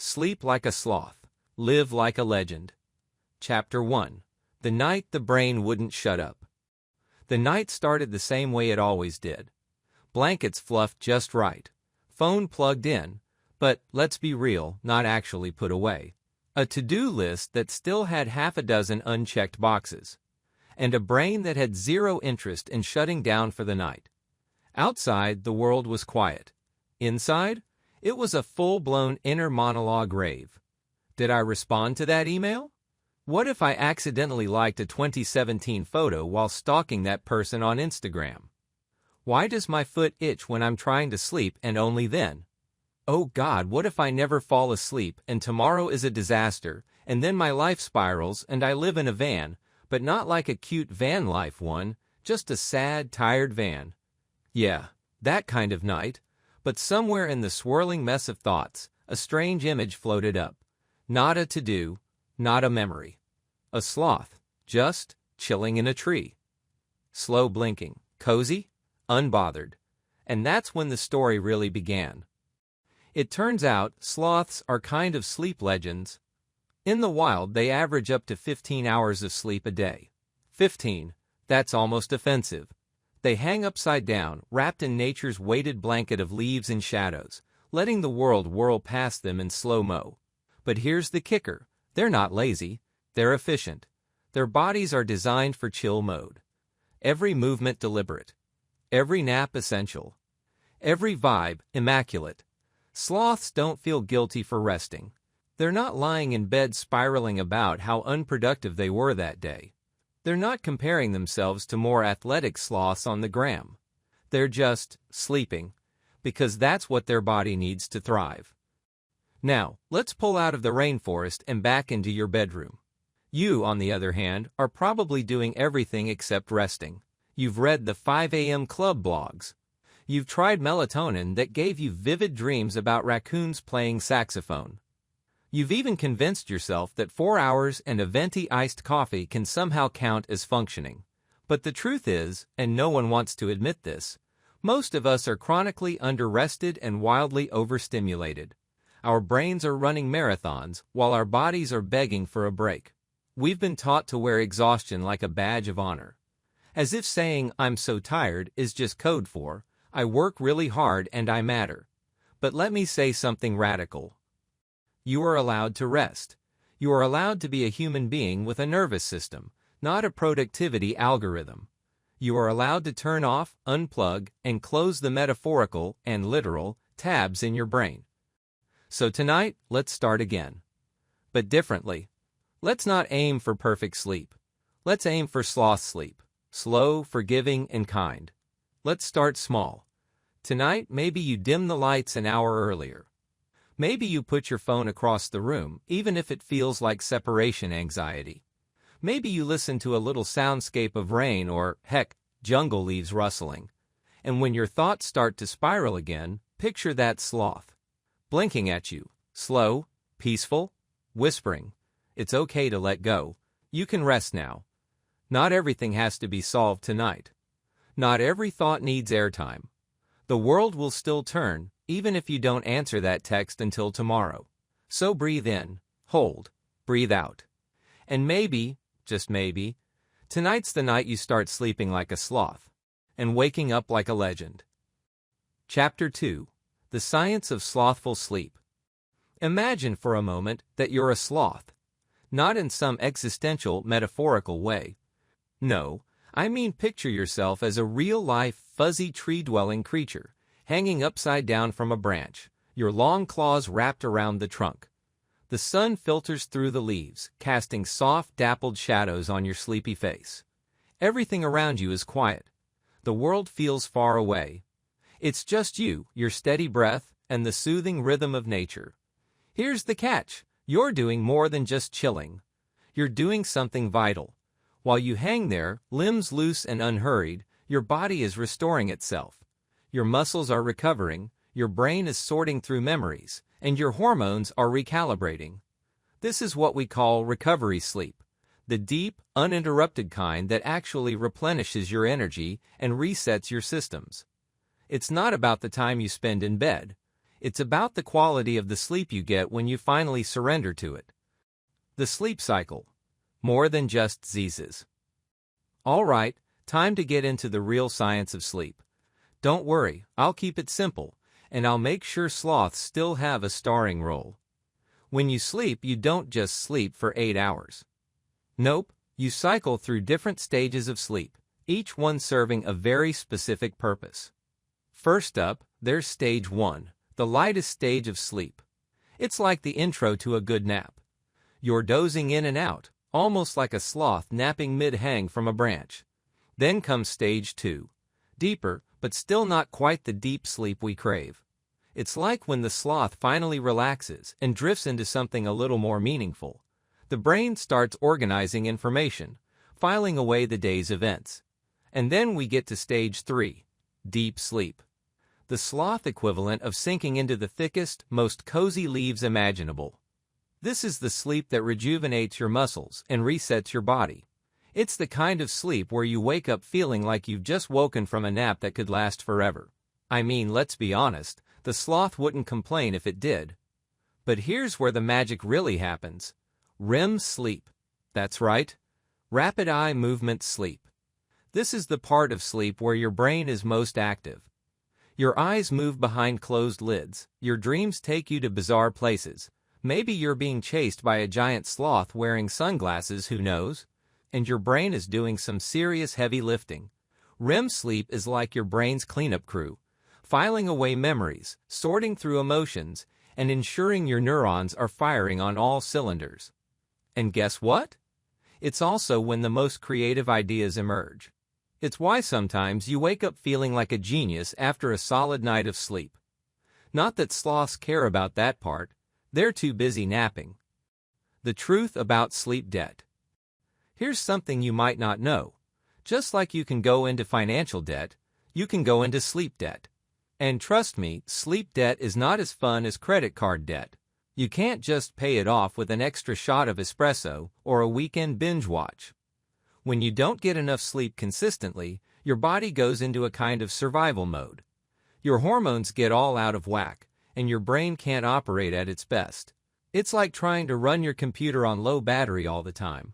Sleep like a sloth. Live like a legend. Chapter 1. The night the brain wouldn't shut up. The night started the same way it always did. Blankets fluffed just right. Phone plugged in, but, let's be real, not actually put away. A to-do list that still had half a dozen unchecked boxes. And a brain that had zero interest in shutting down for the night. Outside, the world was quiet. Inside, it was a full-blown inner monologue rave. Did I respond to that email? What if I accidentally liked a 2017 photo while stalking that person on Instagram? Why does my foot itch when I'm trying to sleep and only then? Oh God, what if I never fall asleep and tomorrow is a disaster, and then my life spirals and I live in a van, but not like a cute van life one, just a sad, tired van. Yeah, that kind of night. But somewhere in the swirling mess of thoughts, a strange image floated up. Not a to-do, not a memory. A sloth, just chilling in a tree. Slow blinking, cozy, unbothered. And that's when the story really began. It turns out sloths are kind of sleep legends. In the wild, they average up to 15 hours of sleep a day. 15, that's almost offensive. They hang upside down, wrapped in nature's weighted blanket of leaves and shadows, letting the world whirl past them in slow-mo. But here's the kicker. They're not lazy. They're efficient. Their bodies are designed for chill mode. Every movement deliberate. Every nap essential. Every vibe immaculate. Sloths don't feel guilty for resting. They're not lying in bed spiraling about how unproductive they were that day. They're not comparing themselves to more athletic sloths on the gram. They're just sleeping, because that's what their body needs to thrive. Now, let's pull out of the rainforest and back into your bedroom. You, on the other hand, are probably doing everything except resting. You've read the 5 a.m. club blogs. You've tried melatonin that gave you vivid dreams about raccoons playing saxophone. You've even convinced yourself that 4 hours and a venti iced coffee can somehow count as functioning. But the truth is, and no one wants to admit this, most of us are chronically underrested and wildly overstimulated. Our brains are running marathons while our bodies are begging for a break. We've been taught to wear exhaustion like a badge of honor. As if saying, "I'm so tired," is just code for, "I work really hard and I matter." But let me say something radical. You are allowed to rest. You are allowed to be a human being with a nervous system, not a productivity algorithm. You are allowed to turn off, unplug, and close the metaphorical and literal tabs in your brain. So tonight, let's start again. But differently. Let's not aim for perfect sleep. Let's aim for sloth sleep. Slow, forgiving, and kind. Let's start small. Tonight, maybe you dim the lights an hour earlier. Maybe you put your phone across the room, even if it feels like separation anxiety. Maybe you listen to a little soundscape of rain or, heck, jungle leaves rustling. And when your thoughts start to spiral again, picture that sloth. Blinking at you, slow, peaceful, whispering, "It's okay to let go. You can rest now." Not everything has to be solved tonight. Not every thought needs airtime. The world will still turn, even if you don't answer that text until tomorrow. So breathe in, hold, breathe out. And maybe, just maybe, tonight's the night you start sleeping like a sloth and waking up like a legend. Chapter 2. The Science of Slothful Sleep. Imagine for a moment that you're a sloth. Not in some existential, metaphorical way. No, I mean picture yourself as a real-life, fuzzy tree-dwelling creature, hanging upside down from a branch, your long claws wrapped around the trunk. The sun filters through the leaves, casting soft, dappled shadows on your sleepy face. Everything around you is quiet. The world feels far away. It's just you, your steady breath, and the soothing rhythm of nature. Here's the catch. You're doing more than just chilling. You're doing something vital. While you hang there, limbs loose and unhurried, your body is restoring itself. Your muscles are recovering, your brain is sorting through memories, and your hormones are recalibrating. This is what we call recovery sleep, the deep, uninterrupted kind that actually replenishes your energy and resets your systems. It's not about the time you spend in bed. It's about the quality of the sleep you get when you finally surrender to it. The sleep cycle. More than just Z's. All right, time to get into the real science of sleep. Don't worry, I'll keep it simple, and I'll make sure sloths still have a starring role. When you sleep, you don't just sleep for 8 hours. Nope, you cycle through different stages of sleep, each one serving a very specific purpose. First up, there's stage 1, the lightest stage of sleep. It's like the intro to a good nap. You're dozing in and out, almost like a sloth napping mid-hang from a branch. Then comes stage 2, deeper, but still not quite the deep sleep we crave. It's like when the sloth finally relaxes and drifts into something a little more meaningful. The brain starts organizing information, filing away the day's events. And then we get to stage 3, deep sleep. The sloth equivalent of sinking into the thickest, most cozy leaves imaginable. This is the sleep that rejuvenates your muscles and resets your body. It's the kind of sleep where you wake up feeling like you've just woken from a nap that could last forever. I mean, let's be honest, the sloth wouldn't complain if it did. But here's where the magic really happens. REM sleep. That's right. Rapid eye movement sleep. This is the part of sleep where your brain is most active. Your eyes move behind closed lids, your dreams take you to bizarre places. Maybe you're being chased by a giant sloth wearing sunglasses, who knows? And your brain is doing some serious heavy lifting. REM sleep is like your brain's cleanup crew, filing away memories, sorting through emotions, and ensuring your neurons are firing on all cylinders. And guess what? It's also when the most creative ideas emerge. It's why sometimes you wake up feeling like a genius after a solid night of sleep. Not that sloths care about that part, they're too busy napping. The truth about sleep debt. Here's something you might not know. Just like you can go into financial debt, you can go into sleep debt. And trust me, sleep debt is not as fun as credit card debt. You can't just pay it off with an extra shot of espresso or a weekend binge watch. When you don't get enough sleep consistently, your body goes into a kind of survival mode. Your hormones get all out of whack, and your brain can't operate at its best. It's like trying to run your computer on low battery all the time.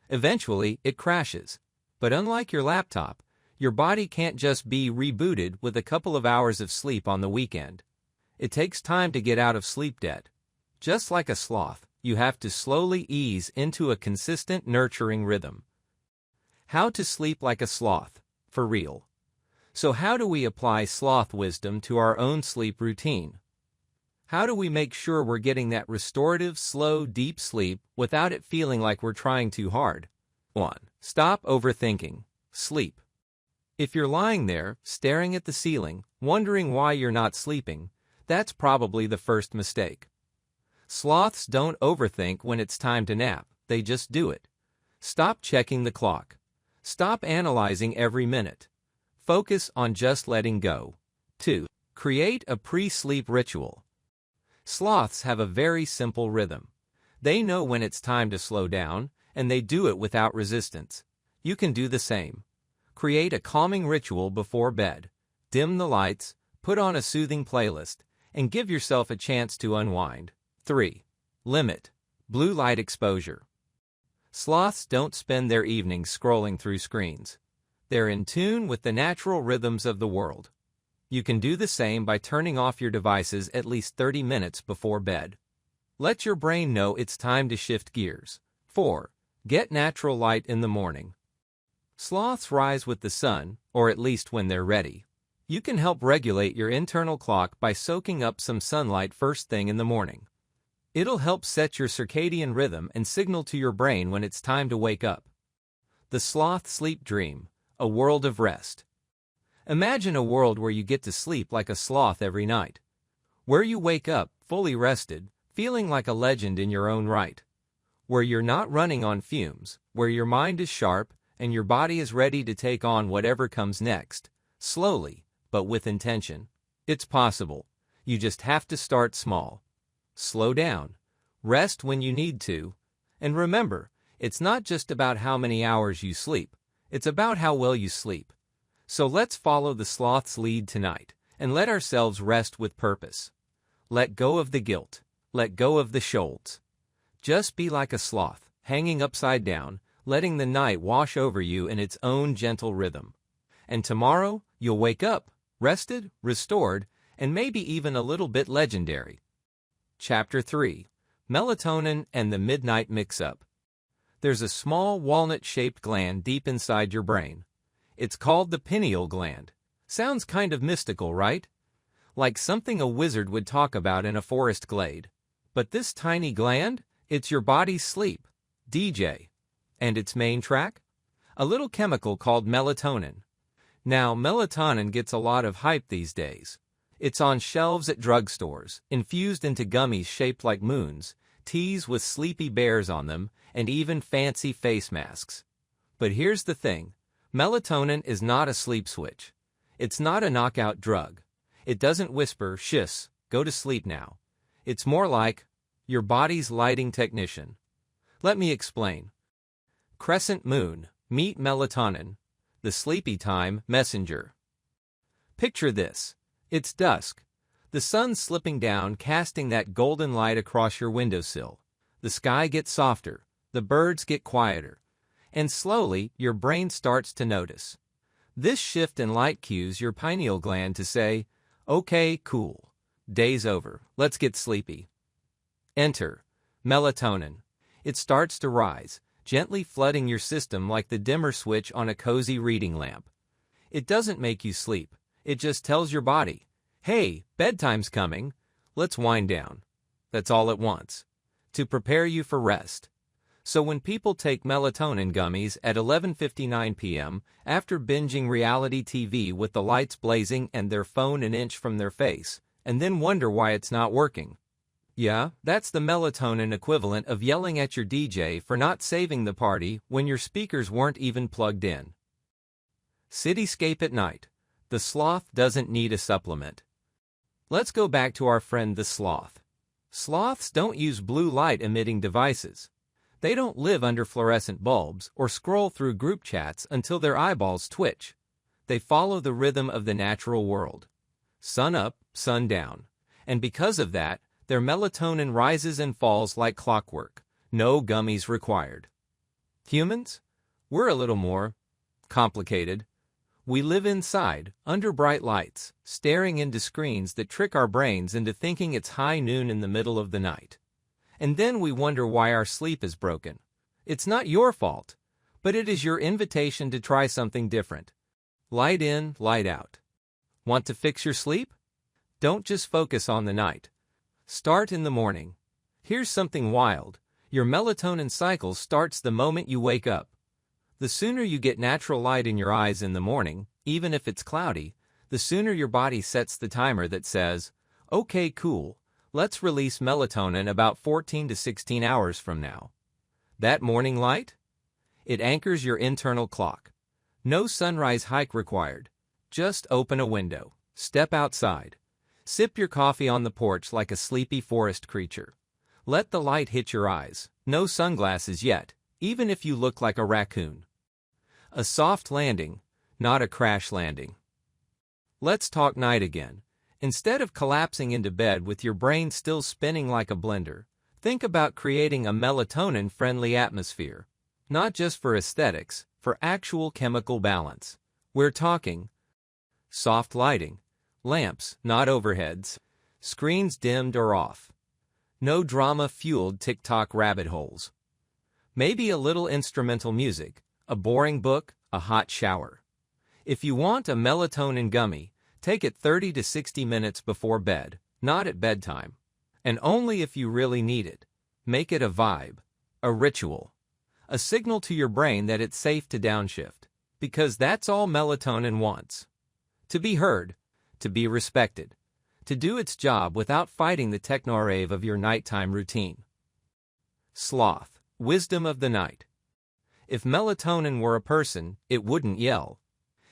Eventually, it crashes. But unlike your laptop, your body can't just be rebooted with a couple of hours of sleep on the weekend. It takes time to get out of sleep debt. Just like a sloth, you have to slowly ease into a consistent, nurturing rhythm. How to sleep like a sloth, for real. So how do we apply sloth wisdom to our own sleep routine? How do we make sure we're getting that restorative, slow, deep sleep without it feeling like we're trying too hard? 1. Stop overthinking. Sleep. If you're lying there, staring at the ceiling, wondering why you're not sleeping, that's probably the first mistake. Sloths don't overthink when it's time to nap, they just do it. Stop checking the clock. Stop analyzing every minute. Focus on just letting go. 2. Create a pre-sleep ritual. Sloths have a very simple rhythm. They know when it's time to slow down, and they do it without resistance. You can do the same. Create a calming ritual before bed. Dim the lights, put on a soothing playlist, and give yourself a chance to unwind. 3. Limit blue light exposure. Sloths don't spend their evenings scrolling through screens. They're in tune with the natural rhythms of the world. You can do the same by turning off your devices at least 30 minutes before bed. Let your brain know it's time to shift gears. 4. Get natural light in the morning. Sloths rise with the sun, or at least when they're ready. You can help regulate your internal clock by soaking up some sunlight first thing in the morning. It'll help set your circadian rhythm and signal to your brain when it's time to wake up. The sloth sleep dream, a world of rest. Imagine a world where you get to sleep like a sloth every night. Where you wake up, fully rested, feeling like a legend in your own right. Where you're not running on fumes, where your mind is sharp, and your body is ready to take on whatever comes next, slowly, but with intention. It's possible. You just have to start small. Slow down. Rest when you need to. And remember, it's not just about how many hours you sleep. It's about how well you sleep. So let's follow the sloth's lead tonight, and let ourselves rest with purpose. Let go of the guilt. Let go of the shoals. Just be like a sloth, hanging upside down, letting the night wash over you in its own gentle rhythm. And tomorrow, you'll wake up, rested, restored, and maybe even a little bit legendary. Chapter 3. Melatonin and the Midnight Mix-Up. There's a small walnut-shaped gland deep inside your brain. It's called the pineal gland. Sounds kind of mystical, right? Like something a wizard would talk about in a forest glade. But this tiny gland, it's your body's sleep, DJ. And its main track? A little chemical called melatonin. Now, melatonin gets a lot of hype these days. It's on shelves at drugstores, infused into gummies shaped like moons, teas with sleepy bears on them, and even fancy face masks. But here's the thing. Melatonin is not a sleep switch. It's not a knockout drug. It doesn't whisper, "Shiss, go to sleep now." It's more like your body's lighting technician. Let me explain. Crescent moon, meet melatonin, the sleepy time messenger. Picture this. It's dusk. The sun's slipping down, casting that golden light across your windowsill. The sky gets softer, the birds get quieter, and slowly your brain starts to notice. This shift in light cues your pineal gland to say, "Okay, cool. Day's over. Let's get sleepy." Enter melatonin. It starts to rise, gently flooding your system like the dimmer switch on a cozy reading lamp. It doesn't make you sleep. It just tells your body, "Hey, bedtime's coming. Let's wind down." That's all it wants. To prepare you for rest. So when people take melatonin gummies at 11:59 p.m. after binging reality TV with the lights blazing and their phone an inch from their face, and then wonder why it's not working. Yeah, that's the melatonin equivalent of yelling at your DJ for not saving the party when your speakers weren't even plugged in. Cityscape at night. The sloth doesn't need a supplement. Let's go back to our friend the sloth. Sloths don't use blue light-emitting devices. They don't live under fluorescent bulbs or scroll through group chats until their eyeballs twitch. They follow the rhythm of the natural world. Sun up, sun down. And because of that, their melatonin rises and falls like clockwork. No gummies required. Humans? We're a little more complicated. We live inside, under bright lights, staring into screens that trick our brains into thinking it's high noon in the middle of the night. And then we wonder why our sleep is broken. It's not your fault, but it is your invitation to try something different. Light in, light out. Want to fix your sleep? Don't just focus on the night. Start in the morning. Here's something wild. Your melatonin cycle starts the moment you wake up. The sooner you get natural light in your eyes in the morning, even if it's cloudy, the sooner your body sets the timer that says, "Okay, cool. Let's release melatonin about 14 to 16 hours from now." That morning light? It anchors your internal clock. No sunrise hike required. Just open a window, step outside. Sip your coffee on the porch like a sleepy forest creature. Let the light hit your eyes. No sunglasses yet, even if you look like a raccoon. A soft landing, not a crash landing. Let's talk night again. Instead of collapsing into bed with your brain still spinning like a blender, think about creating a melatonin-friendly atmosphere. Not just for aesthetics, for actual chemical balance. We're talking soft lighting, lamps, not overheads, screens dimmed or off. No drama-fueled TikTok rabbit holes. Maybe a little instrumental music, a boring book, a hot shower. If you want a melatonin gummy, take it 30 to 60 minutes before bed, not at bedtime. And only if you really need it. Make it a vibe, a ritual, a signal to your brain that it's safe to downshift. Because that's all melatonin wants. To be heard, to be respected, to do its job without fighting the techno-rave of your nighttime routine. Sloth, wisdom of the night. If melatonin were a person, it wouldn't yell.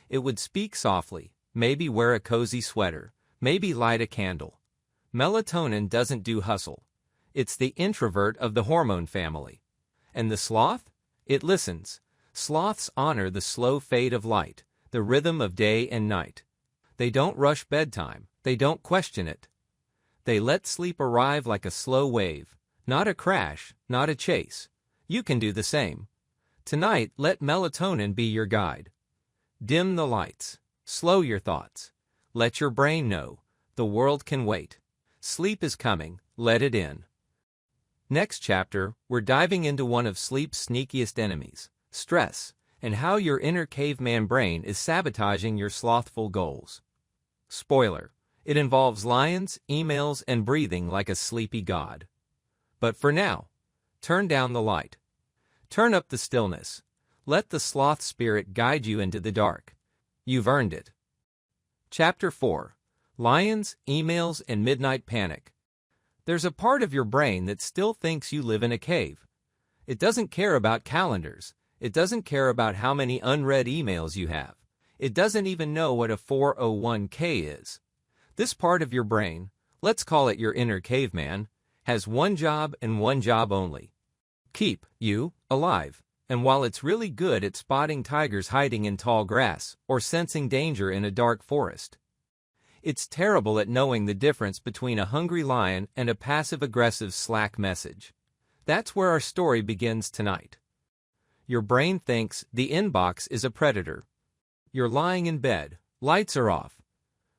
It would speak softly, maybe wear a cozy sweater, maybe light a candle. Melatonin doesn't do hustle. It's the introvert of the hormone family. And the sloth? It listens. Sloths honor the slow fade of light, the rhythm of day and night. They don't rush bedtime. They don't question it. They let sleep arrive like a slow wave, not a crash, not a chase. You can do the same. Tonight, let melatonin be your guide. Dim the lights. Slow your thoughts. Let your brain know. The world can wait. Sleep is coming. Let it in. Next chapter, we're diving into one of sleep's sneakiest enemies, stress, and how your inner caveman brain is sabotaging your slothful goals. Spoiler: it involves lions, emails, and breathing like a sleepy god. But for now, turn down the light. Turn up the stillness. Let the sloth spirit guide you into the dark. You've earned it. Chapter 4: Lions, Emails, and Midnight Panic. There's a part of your brain that still thinks you live in a cave. It doesn't care about calendars. It doesn't care about how many unread emails you have. It doesn't even know what a 401k is. This part of your brain, let's call it your inner caveman, has one job and one job only: keep you alive. And while it's really good at spotting tigers hiding in tall grass or sensing danger in a dark forest, it's terrible at knowing the difference between a hungry lion and a passive-aggressive Slack message. That's where our story begins tonight. Your brain thinks the inbox is a predator. You're lying in bed, lights are off,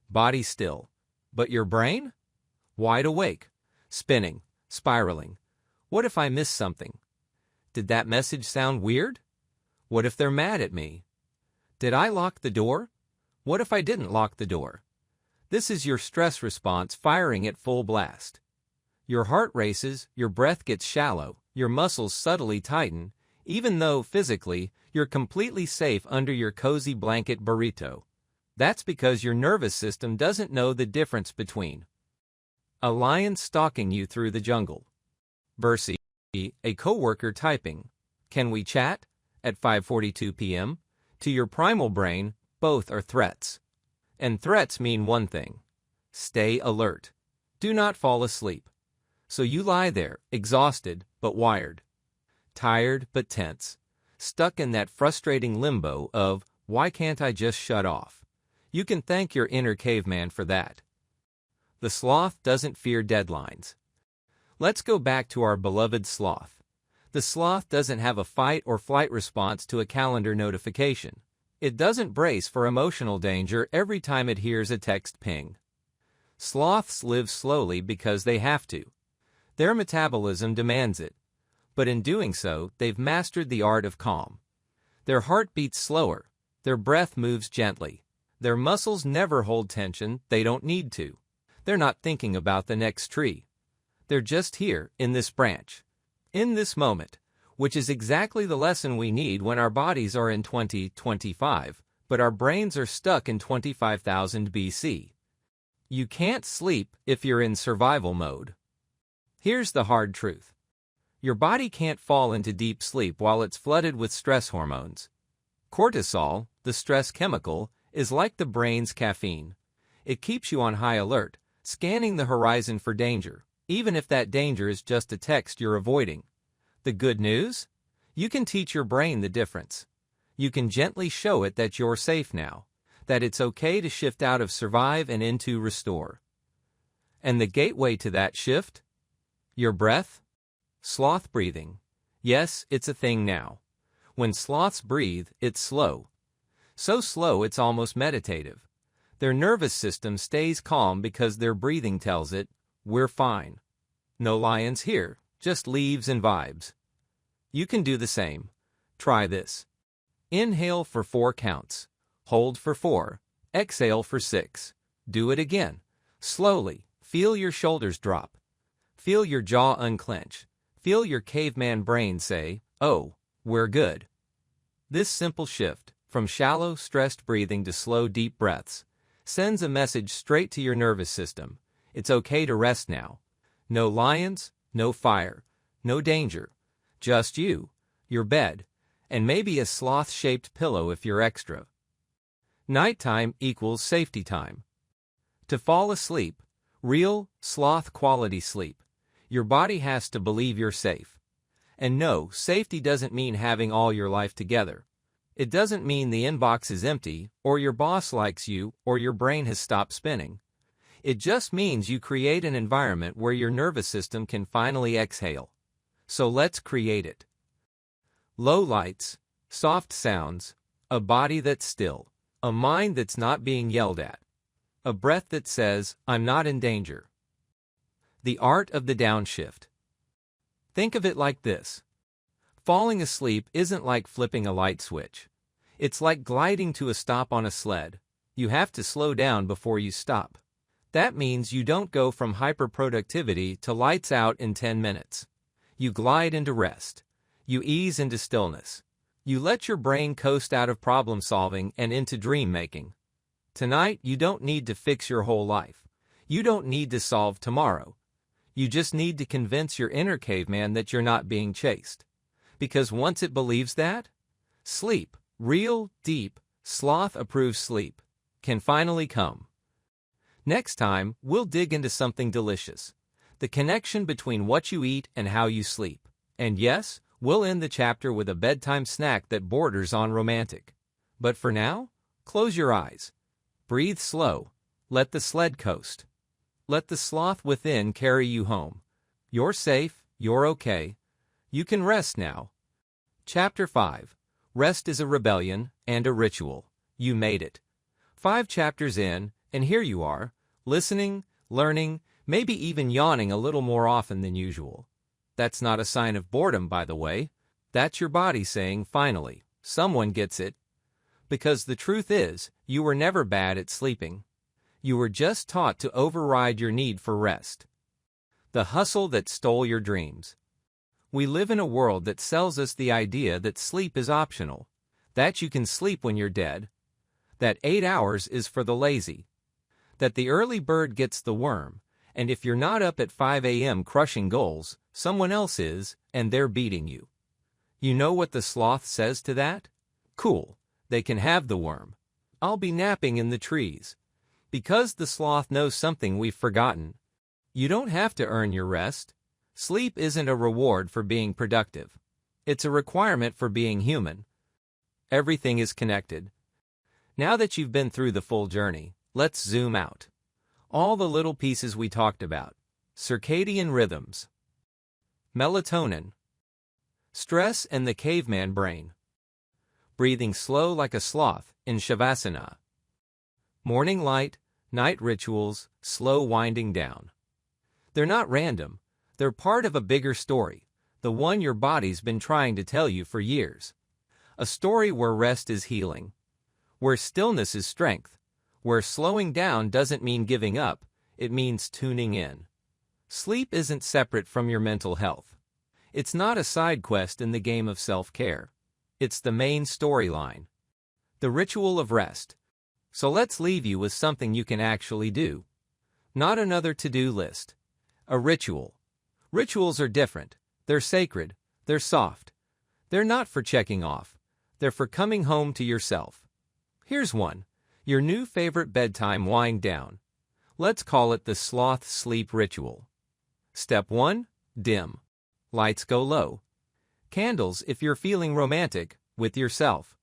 body still. But your brain? Wide awake, spinning, spiraling. What if I miss something? Did that message sound weird? What if they're mad at me? Did I lock the door? What if I didn't lock the door? This is your stress response firing at full blast. Your heart races, your breath gets shallow, your muscles subtly tighten, even though, physically, you're completely safe under your cozy blanket burrito. That's because your nervous system doesn't know the difference between a lion stalking you through the jungle versus a coworker typing, "Can we chat?" at 5:42 p.m. To your primal brain, both are threats. And threats mean one thing: stay alert. Do not fall asleep. So you lie there, exhausted but wired, tired but tense, stuck in that frustrating limbo of, why can't I just shut off? You can thank your inner caveman for that. The sloth doesn't fear deadlines. Let's go back to our beloved sloth. The sloth doesn't have a fight or flight response to a calendar notification. It doesn't brace for emotional danger every time it hears a text ping. Sloths live slowly because they have to. Their metabolism demands it. But in doing so, they've mastered the art of calm. Their heart beats slower. Their breath moves gently. Their muscles never hold tension they don't need to. They're not thinking about the next tree. They're just here, in this branch, in this moment, which is exactly the lesson we need when our bodies are in 2025, but our brains are stuck in 25,000 BC. You can't sleep if you're in survival mode. Here's the hard truth. Your body can't fall into deep sleep while it's flooded with stress hormones. Cortisol, the stress chemical, is like the brain's caffeine. It keeps you on high alert, scanning the horizon for danger, even if that danger is just a text you're avoiding. The good news? You can teach your brain the difference. You can gently show it that you're safe now, that it's okay to shift out of survive and into restore. And the gateway to that shift? Your breath? Sloth breathing. Yes, it's a thing now. When sloths breathe, it's slow. So slow it's almost meditative. Their nervous system stays calm because their breathing tells it, we're fine. No lions here, just leaves and vibes. You can do the same. Try this. Inhale for 4 counts. Hold for 4. Exhale for 6. Do it again. Slowly. Feel your shoulders drop. Feel your jaw unclench. Feel your caveman brain say, oh, we're good. This simple shift, from shallow, stressed breathing to slow, deep breaths, sends a message straight to your nervous system. It's okay to rest now. No lions, no fire, no danger. Just you, your bed, and maybe a sloth-shaped pillow if you're extra. Nighttime equals safety time. To fall asleep, real, sloth-quality sleep, your body has to believe you're safe. And no, safety doesn't mean having all your life together. It doesn't mean the inbox is empty, or your boss likes you, or your brain has stopped spinning. It just means you create an environment where your nervous system can finally exhale. So let's create it. Low lights, soft sounds, a body that's still, a mind that's not being yelled at, a breath that says, I'm not in danger. The art of the downshift. Think of it like this. Falling asleep isn't like flipping a light switch. It's like gliding to a stop on a sled. You have to slow down before you stop. That means you don't go from hyperproductivity to lights out in 10 minutes. You glide into rest. You ease into stillness. You let your brain coast out of problem solving and into dream making. Tonight, you don't need to fix your whole life. You don't need to solve tomorrow. You just need to convince your inner caveman that you're not being chased. Because once it believes that, sleep, real, deep, sloth-approved sleep, can finally come. Next time, we'll dig into something delicious. The connection between what you eat and how you sleep. And yes, we'll end the chapter with a bedtime snack that borders on romantic. But for now, close your eyes. Breathe slow. Let the sled coast. Let the sloth within carry you home. You're safe. You're okay. You can rest now. Chapter 5. Rest is a rebellion and a ritual. You made it. 5 chapters in, and here you are, listening, learning, maybe even yawning a little more often than usual. That's not a sign of boredom, by the way. That's your body saying, finally, someone gets it. Because the truth is, you were never bad at sleeping. You were just taught to override your need for rest. The hustle that stole your dreams. We live in a world that sells us the idea that sleep is optional, that you can sleep when you're dead, that 8 hours is for the lazy, that the early bird gets the worm, and if you're not up at 5 a.m. crushing goals, someone else is, and they're beating you. You know what the sloth says to that? Cool, they can have the worm. I'll be napping in the trees. Because the sloth knows something we've forgotten. You don't have to earn your rest. Sleep isn't a reward for being productive. It's a requirement for being human. Everything is connected. Now that you've been through the full journey, let's zoom out. All the little pieces we talked about. Circadian rhythms. Melatonin. Stress and the caveman brain. Breathing slow like a sloth in Shavasana. Morning light, night rituals, slow winding down. They're not random. They're part of a bigger story, the one your body's been trying to tell you for years. A story where rest is healing, where stillness is strength, where slowing down doesn't mean giving up, it means tuning in. Sleep isn't separate from your mental health. It's not a side quest in the game of self-care. It's the main storyline. The ritual of rest. So let's leave you with something you can actually do. Not another to-do list. A ritual. Rituals are different. They're sacred. They're soft. They're not for checking off. They're for coming home to yourself. Here's one. Your new favorite bedtime wind down. Let's call it the sloth sleep ritual. Step 1. Dim. Lights go low. Candles if you're feeling romantic, with yourself.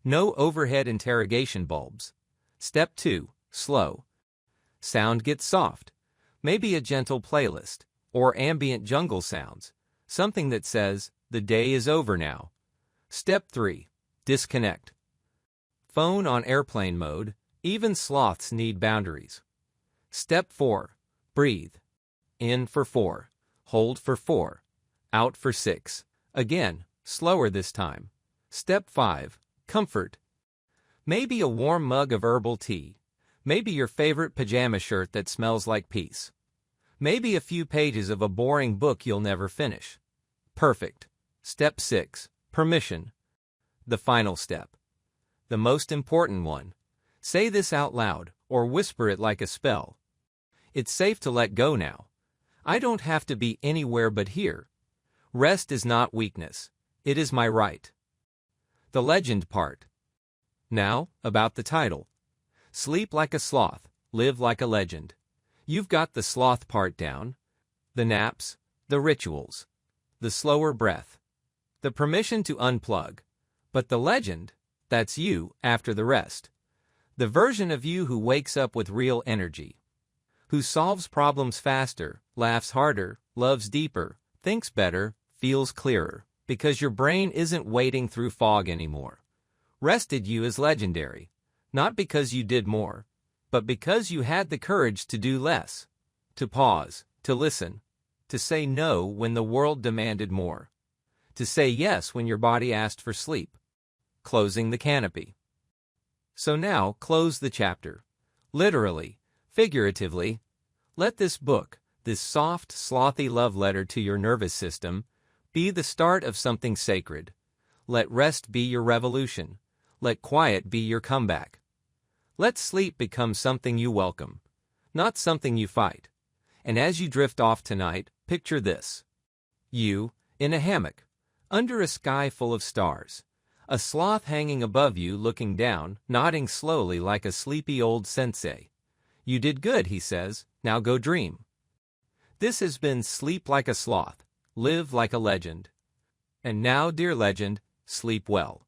No overhead interrogation bulbs. Step 2. Slow. Sound gets soft. Maybe a gentle playlist, or ambient jungle sounds. Something that says, the day is over now. Step 3. Disconnect. Phone on airplane mode. Even sloths need boundaries. Step 4. Breathe. In for 4. Hold for 4. Out for 6. Again, slower this time. Step 5. Comfort. Maybe a warm mug of herbal tea. Maybe your favorite pajama shirt that smells like peace. Maybe a few pages of a boring book you'll never finish. Perfect. Step 6. Permission. The final step. The most important one. Say this out loud, or whisper it like a spell. It's safe to let go now. I don't have to be anywhere but here. Rest is not weakness. It is my right. The legend part. Now, about the title. Sleep like a sloth, live like a legend. You've got the sloth part down. The naps, the rituals, the slower breath, the permission to unplug. But the legend, that's you after the rest. The version of you who wakes up with real energy. who solves problems faster, laughs harder, loves deeper, thinks better, feels clearer, because your brain isn't wading through fog anymore. Rested you is legendary, not because you did more, but because you had the courage to do less, to pause, to listen, to say no when the world demanded more, to say yes when your body asked for sleep. Closing the canopy. So now, close the chapter. Literally, figuratively, let this book, this soft, slothy love letter to your nervous system, be the start of something sacred. Let rest be your revolution. Let quiet be your comeback. Let sleep become something you welcome, not something you fight. And as you drift off tonight, picture this. You, in a hammock, under a sky full of stars. A sloth hanging above you looking down, nodding slowly like a sleepy old sensei. You did good, he says, now go dream. This has been Sleep Like a Sloth, Live Like a Legend. And now, dear legend, sleep well.